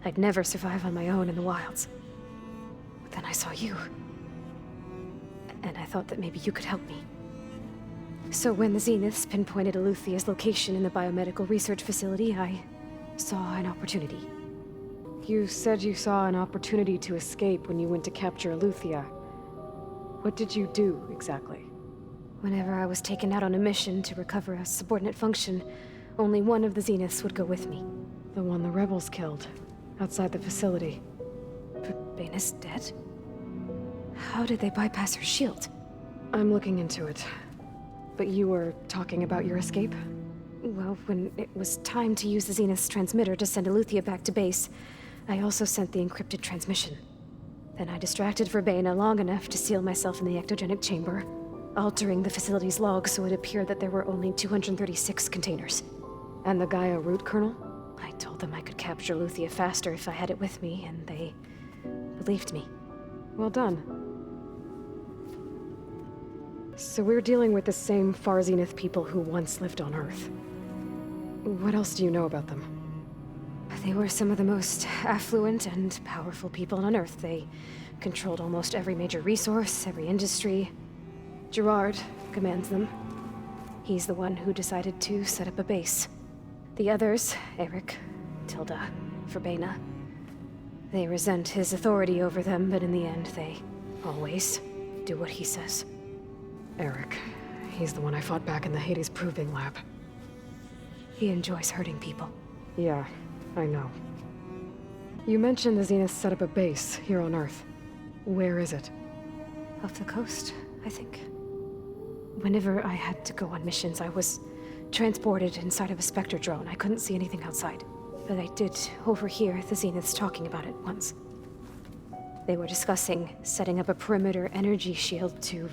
I'd never survive on my own in the wilds. But then I saw you. And I thought that maybe you could help me. So when the Zeniths pinpointed Eluthia's location in the biomedical research facility, I saw an opportunity. You said you saw an opportunity to escape when you went to capture Eluthia. What did you do, exactly? Whenever I was taken out on a mission to recover a subordinate function, only one of the Zeniths would go with me. The one the rebels killed, outside the facility. But Baina's dead? How did they bypass her shield? I'm looking into it. But you were talking about your escape? Well, when it was time to use the Zenith's transmitter to send Eluthia back to base, I also sent the encrypted transmission. Then I distracted Verbena long enough to seal myself in the ectogenic chamber, altering the facility's log so it appeared that there were only 236 containers. And the Gaia root kernel? I told them I could capture Eluthia faster if I had it with me, and they believed me. Well done. So we're dealing with the same Far Zenith people who once lived on Earth. What else do you know about them? They were some of the most affluent and powerful people on Earth. They controlled almost every major resource, every industry. Gerard commands them. He's the one who decided to set up a base. The others, Eric, Tilda, Verbena, they resent his authority over them, but in the end, they always do what he says. Eric, he's the one I fought back in the Hades Proving Lab. He enjoys hurting people. Yeah, I know. You mentioned the Zeniths set up a base here on Earth. Where is it? Off the coast, I think. Whenever I had to go on missions, I was transported inside of a Spectre drone. I couldn't see anything outside. But I did overhear the Zeniths talking about it once. They were discussing setting up a perimeter energy shield to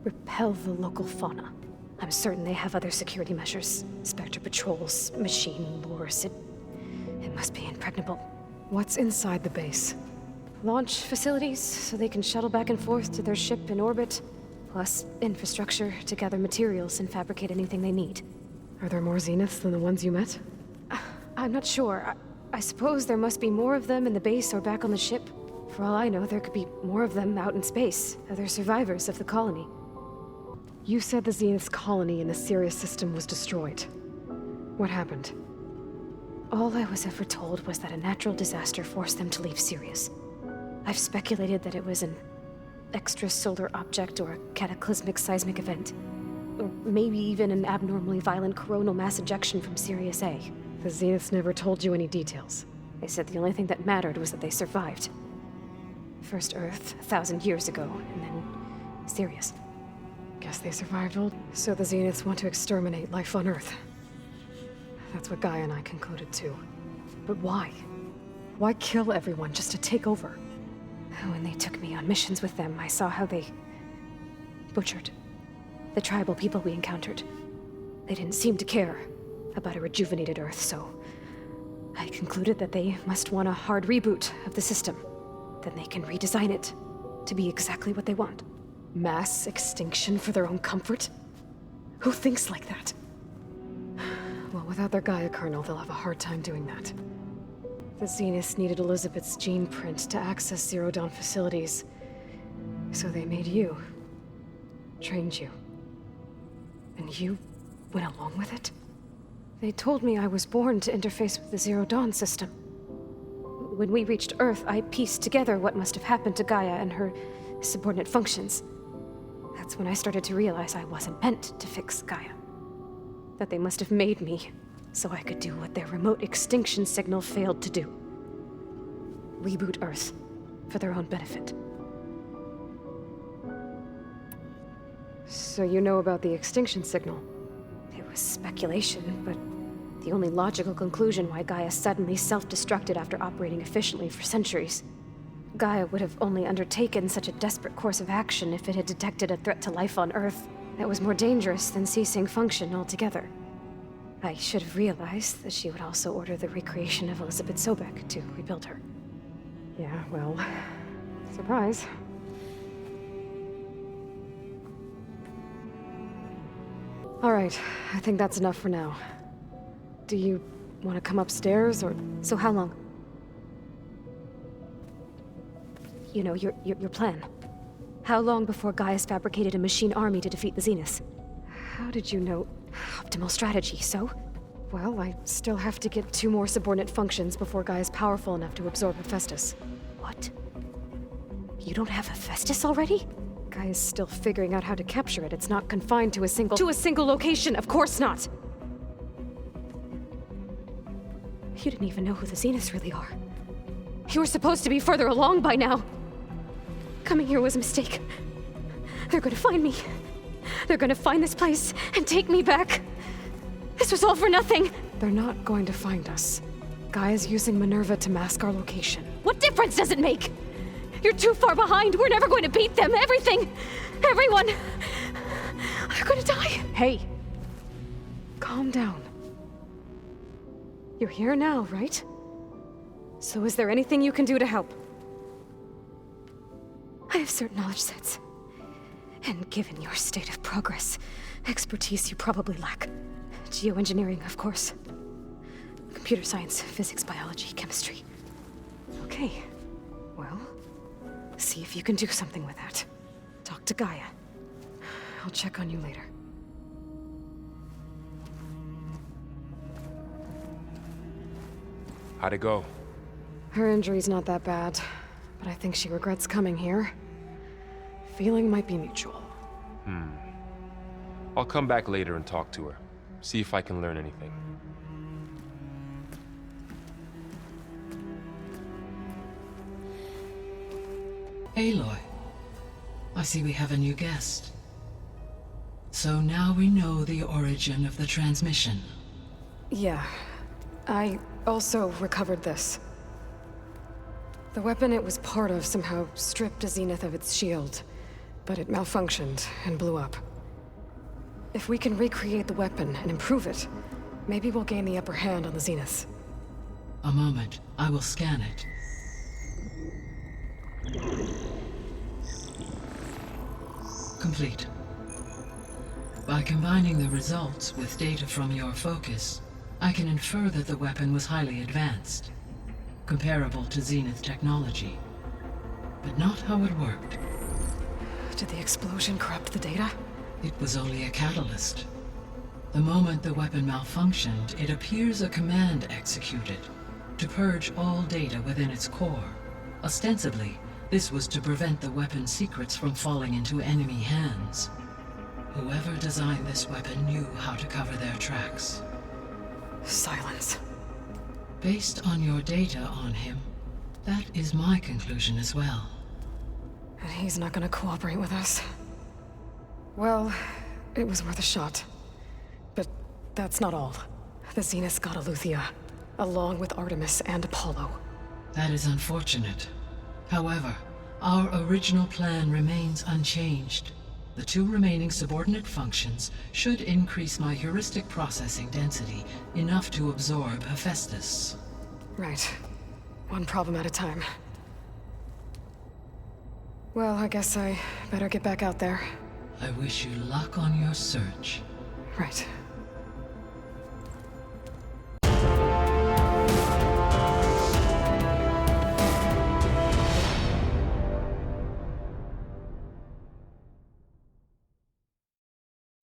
repel the local fauna. I'm certain they have other security measures. Spectre patrols, machine lures. It must be impregnable. What's inside the base? Launch facilities, so they can shuttle back and forth to their ship in orbit. Plus infrastructure to gather materials and fabricate anything they need. Are there more Zeniths than the ones you met? I'm not sure. I suppose there must be more of them in the base or back on the ship. For all I know, there could be more of them out in space, other survivors of the colony. You said the Zenith's colony in the Sirius system was destroyed. What happened? All I was ever told was that a natural disaster forced them to leave Sirius. I've speculated that it was an extrasolar object or a cataclysmic seismic event. Or maybe even an abnormally violent coronal mass ejection from Sirius A. The Zeniths never told you any details. They said the only thing that mattered was that they survived. First Earth, 1,000 years ago, and then Sirius. Guess they survived old. So the Zeniths want to exterminate life on Earth. That's what Gaia and I concluded too. But why? Why kill everyone just to take over? When they took me on missions with them, I saw how they butchered the tribal people we encountered. They didn't seem to care about a rejuvenated Earth, so I concluded that they must want a hard reboot of the system. Then they can redesign it to be exactly what they want. Mass extinction for their own comfort? Who thinks like that? Well, without their Gaia kernel, they'll have a hard time doing that. The Zeniths needed Elizabeth's gene print to access Zero Dawn facilities. So they made you. Trained you. And you went along with it? They told me I was born to interface with the Zero Dawn system. When we reached Earth, I pieced together what must have happened to Gaia and her subordinate functions. That's when I started to realize I wasn't meant to fix Gaia. That they must have made me so I could do what their remote extinction signal failed to do. Reboot Earth for their own benefit. So you know about the extinction signal? It was speculation, but the only logical conclusion why Gaia suddenly self-destructed after operating efficiently for centuries. Gaia would have only undertaken such a desperate course of action if it had detected a threat to life on Earth that was more dangerous than ceasing function altogether. I should have realized that she would also order the recreation of Elizabeth Sobek to rebuild her. Yeah, well, surprise. All right, I think that's enough for now. Do you want to come upstairs, or... So how long? You know, your plan. How long before Gaia's fabricated a machine army to defeat the Zeniths? How did you know? Optimal strategy, so? Well, I still have to get 2 more subordinate functions before Gaia's powerful enough to absorb Hephaestus. What? You don't have Hephaestus already? Gaia's still figuring out how to capture it. It's not confined to a single... To a single location, of course not! You didn't even know who the Zeniths really are. You were supposed to be further along by now! Coming here was a mistake. They're gonna find me. They're gonna find this place and take me back. This was all for nothing. They're not going to find us. Gaia's using Minerva to mask our location. What difference does it make? You're too far behind. We're never going to beat them. Everything, everyone, are gonna die. Hey, calm down. You're here now, right? So is there anything you can do to help? I have certain knowledge sets. And given your state of progress, expertise you probably lack. Geoengineering, of course. Computer science, physics, biology, chemistry. Okay. Well, see if you can do something with that. Talk to Gaia. I'll check on you later. How'd it go? Her injury's not that bad, but I think she regrets coming here. Feeling might be mutual. I'll come back later and talk to her. See if I can learn anything. Aloy, I see we have a new guest. So now we know the origin of the transmission. Yeah. I also recovered this. The weapon it was part of somehow stripped a Zenith of its shield, but it malfunctioned and blew up. If we can recreate the weapon and improve it, maybe we'll gain the upper hand on the Zeniths. A moment. I will scan it. Complete. By combining the results with data from your focus, I can infer that the weapon was highly advanced, comparable to Zenith technology, but not how it worked. Did the explosion corrupt the data? It was only a catalyst. The moment the weapon malfunctioned, it appears a command executed to purge all data within its core. Ostensibly, this was to prevent the weapon's secrets from falling into enemy hands. Whoever designed this weapon knew how to cover their tracks. Silence. Based on your data on him, that is my conclusion as well. And he's not gonna cooperate with us. Well, it was worth a shot. But that's not all. The Zeniths got Eleuthia, along with Artemis and Apollo. That is unfortunate. However, our original plan remains unchanged. The 2 remaining subordinate functions should increase my heuristic processing density enough to absorb Hephaestus. Right. One problem at a time. Well, I guess I better get back out there. I wish you luck on your search. Right.